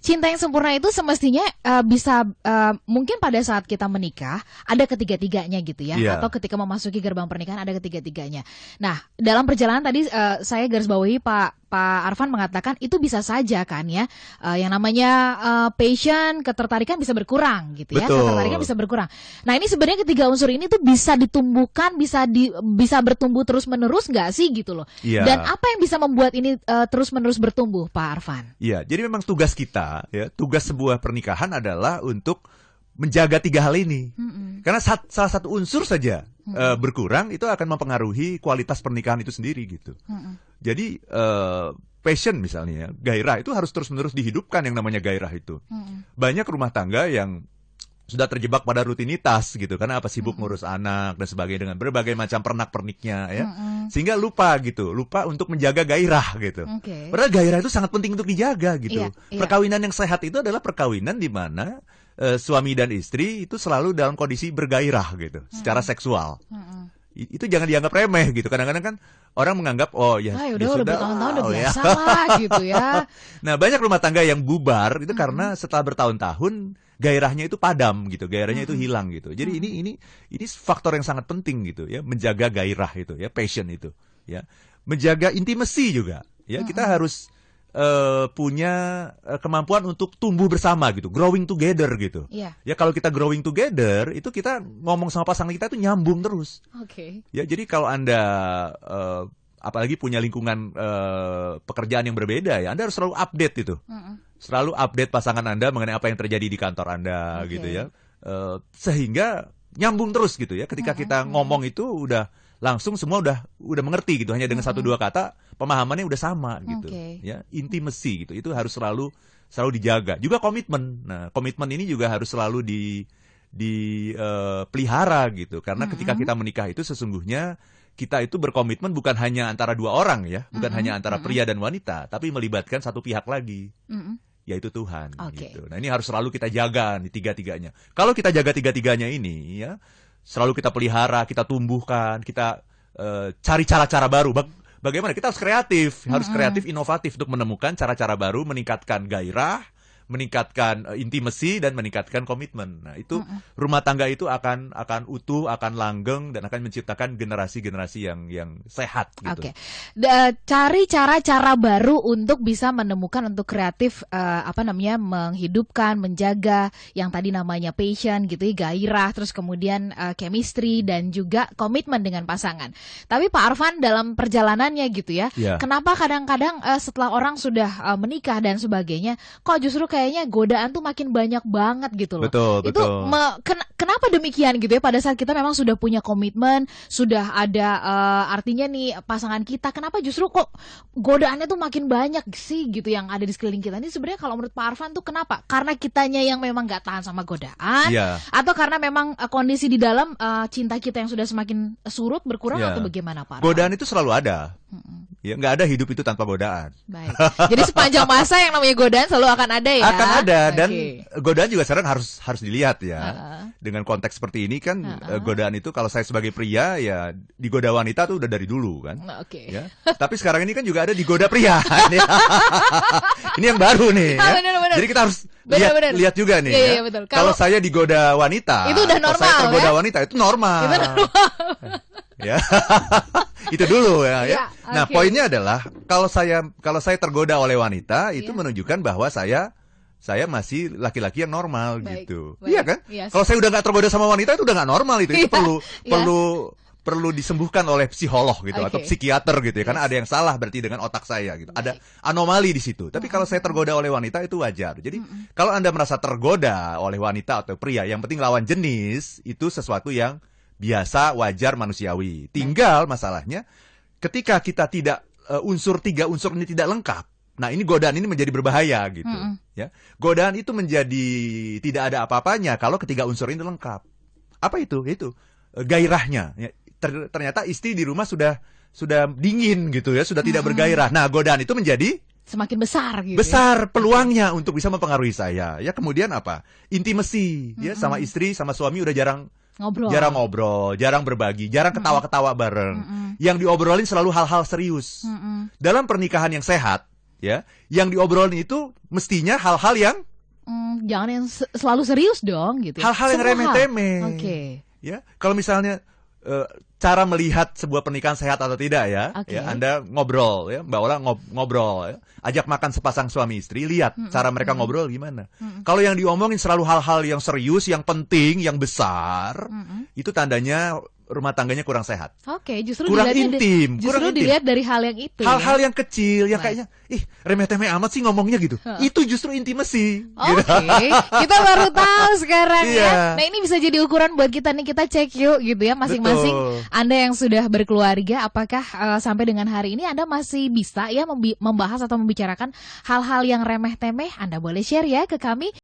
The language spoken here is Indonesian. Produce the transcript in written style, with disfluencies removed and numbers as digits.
cinta yang sempurna itu semestinya bisa mungkin pada saat kita menikah ada ketiga-tiganya gitu ya, atau ketika memasuki gerbang pernikahan ada ketiga-tiganya. Nah, dalam perjalanan tadi saya garis bawahi Pak Arfan mengatakan itu bisa saja kan ya, yang namanya passion, ketertarikan bisa berkurang gitu ya. Betul. Ketertarikan bisa berkurang. Nah, ini sebenarnya ketiga unsur ini tuh bisa ditumbuhkan, bisa bertumbuh terus-menerus nggak sih gitu loh. Dan apa yang bisa membuat ini terus-menerus bertumbuh, Pak Arfan? Iya, jadi memang tugas kita, ya, tugas sebuah pernikahan adalah untuk menjaga tiga hal ini. Karena salah satu unsur saja berkurang, itu akan mempengaruhi kualitas pernikahan itu sendiri gitu. Jadi passion misalnya, gairah itu harus terus-menerus dihidupkan, yang namanya gairah itu. Banyak rumah tangga yang sudah terjebak pada rutinitas gitu, karena apa, sibuk ngurus anak dan sebagainya dengan berbagai macam pernak-perniknya ya, sehingga lupa untuk menjaga gairah gitu. Padahal gairah itu sangat penting untuk dijaga gitu. Perkawinan yang sehat itu adalah perkawinan di mana suami dan istri itu selalu dalam kondisi bergairah gitu, secara seksual. Itu jangan dianggap remeh gitu. Kadang-kadang kan orang menganggap ya udah bertahun-tahun udah biasa lah gitu ya. Nah, banyak rumah tangga yang bubar itu karena setelah bertahun-tahun gairahnya itu padam gitu, gairahnya itu hilang gitu. Jadi ini faktor yang sangat penting gitu ya, menjaga gairah itu ya, passion itu ya. Menjaga intimacy juga ya. Kita harus punya kemampuan untuk tumbuh bersama gitu, growing together gitu. Ya, kalau kita growing together itu kita ngomong sama pasangan kita itu nyambung terus. Ya, jadi kalau Anda apalagi punya lingkungan pekerjaan yang berbeda ya, Anda harus selalu update itu. Selalu update pasangan Anda mengenai apa yang terjadi di kantor Anda gitu ya. Sehingga nyambung terus gitu ya. Ketika kita ngomong itu udah langsung semua udah mengerti gitu, hanya dengan satu dua kata pemahamannya udah sama gitu. Ya, intimacy gitu. Itu harus selalu dijaga. Juga komitmen. Nah, komitmen ini juga harus selalu dipelihara gitu. Karena ketika kita menikah itu sesungguhnya kita itu berkomitmen bukan hanya antara dua orang ya, bukan hanya antara pria dan wanita, tapi melibatkan satu pihak lagi. Yaitu Tuhan gitu. Nah, ini harus selalu kita jaga nih tiga-tiganya. Kalau kita jaga tiga-tiganya ini ya, selalu kita pelihara, kita tumbuhkan, kita cari cara-cara baru. Bagaimana? Kita harus kreatif, inovatif untuk menemukan cara-cara baru, meningkatkan gairah, meningkatkan intimacy dan meningkatkan komitmen. Nah, itu rumah tangga itu akan utuh, akan langgeng dan akan menciptakan generasi-generasi yang sehat gitu. Cari cara-cara baru untuk bisa menemukan, untuk kreatif menghidupkan, menjaga yang tadi namanya passion gitu ya, gairah, terus kemudian chemistry dan juga komitmen dengan pasangan. Tapi Pak Arfan dalam perjalanannya gitu ya, kenapa kadang-kadang setelah orang sudah menikah dan sebagainya, kok justru kayaknya godaan tuh makin banyak banget gitu loh. Betul. Kenapa demikian gitu ya, pada saat kita memang sudah punya komitmen, sudah ada artinya nih pasangan kita, kenapa justru kok godaannya tuh makin banyak sih gitu yang ada di sekeliling kita. Ini sebenarnya kalau menurut Pak Arfan tuh kenapa? Karena kitanya yang memang gak tahan sama godaan, atau karena memang kondisi di dalam cinta kita yang sudah semakin surut, berkurang, atau bagaimana Pak Arfan? Godaan itu selalu ada. Ya, nggak ada hidup itu tanpa godaan. Baik. Jadi sepanjang masa yang namanya godaan selalu akan ada ya. Akan ada, dan godaan juga sekarang harus dilihat ya. Dengan konteks seperti ini kan, godaan itu kalau saya sebagai pria ya digoda wanita tuh udah dari dulu kan. Ya. Tapi sekarang ini kan juga ada digoda pria. Ini yang baru nih. Bener. Jadi kita harus lihat juga nih. Ya. Kalau saya digoda wanita, itu udah normal. Kalau saya tergoda wanita itu normal. Ya. Itu dulu ya. Nah, poinnya adalah kalau saya tergoda oleh wanita itu menunjukkan bahwa saya masih laki-laki yang normal gitu. Iya kan? Kalau saya udah nggak tergoda sama wanita itu udah nggak normal itu. Itu perlu disembuhkan oleh psikolog gitu atau psikiater gitu ya, karena ada yang salah berarti dengan otak saya gitu. Ada anomali di situ. Tapi kalau saya tergoda oleh wanita itu wajar. Jadi kalau Anda merasa tergoda oleh wanita atau pria, yang penting lawan jenis itu sesuatu yang biasa, wajar, manusiawi. Tinggal masalahnya ketika kita tidak tiga unsur ini tidak lengkap. Nah, ini godaan ini menjadi berbahaya gitu. Ya, godaan itu menjadi tidak ada apa-apanya kalau ketiga unsur ini lengkap. Apa itu? Itu gairahnya. Ya, ternyata istri di rumah sudah dingin gitu ya, sudah tidak bergairah. Nah, godaan itu menjadi semakin besar gitu. Besar peluangnya untuk bisa mempengaruhi saya. Ya, kemudian apa? Intimacy ya, sama istri, sama suami udah jarang ngobrol, jarang berbagi, jarang ketawa-ketawa bareng. Yang diobrolin selalu hal-hal serius. Dalam pernikahan yang sehat, ya, yang diobrolin itu mestinya hal-hal yang jangan yang selalu serius dong gitu. Hal-hal yang remeh-temeh. Oke. Ya, kalau misalnya cara melihat sebuah pernikahan sehat atau tidak ya, ya Anda ngobrol ya, Mbak Ola ngobrol ya, ajak makan sepasang suami istri, lihat cara mereka ngobrol gimana. Kalau yang diomongin selalu hal-hal yang serius, yang penting, yang besar, itu tandanya rumah tangganya kurang sehat. Oke, justru kurang intim, dilihat dari hal yang itu. Hal-hal yang kecil, yang kayaknya, remeh-temeh amat sih ngomongnya gitu. Itu justru intimasi. Oke, kita baru tahu sekarang ya. Nah ini bisa jadi ukuran buat kita nih, kita cek yuk gitu ya masing-masing. Anda yang sudah berkeluarga, apakah sampai dengan hari ini Anda masih bisa ya membahas atau membicarakan hal-hal yang remeh-temeh? Anda boleh share ya ke kami.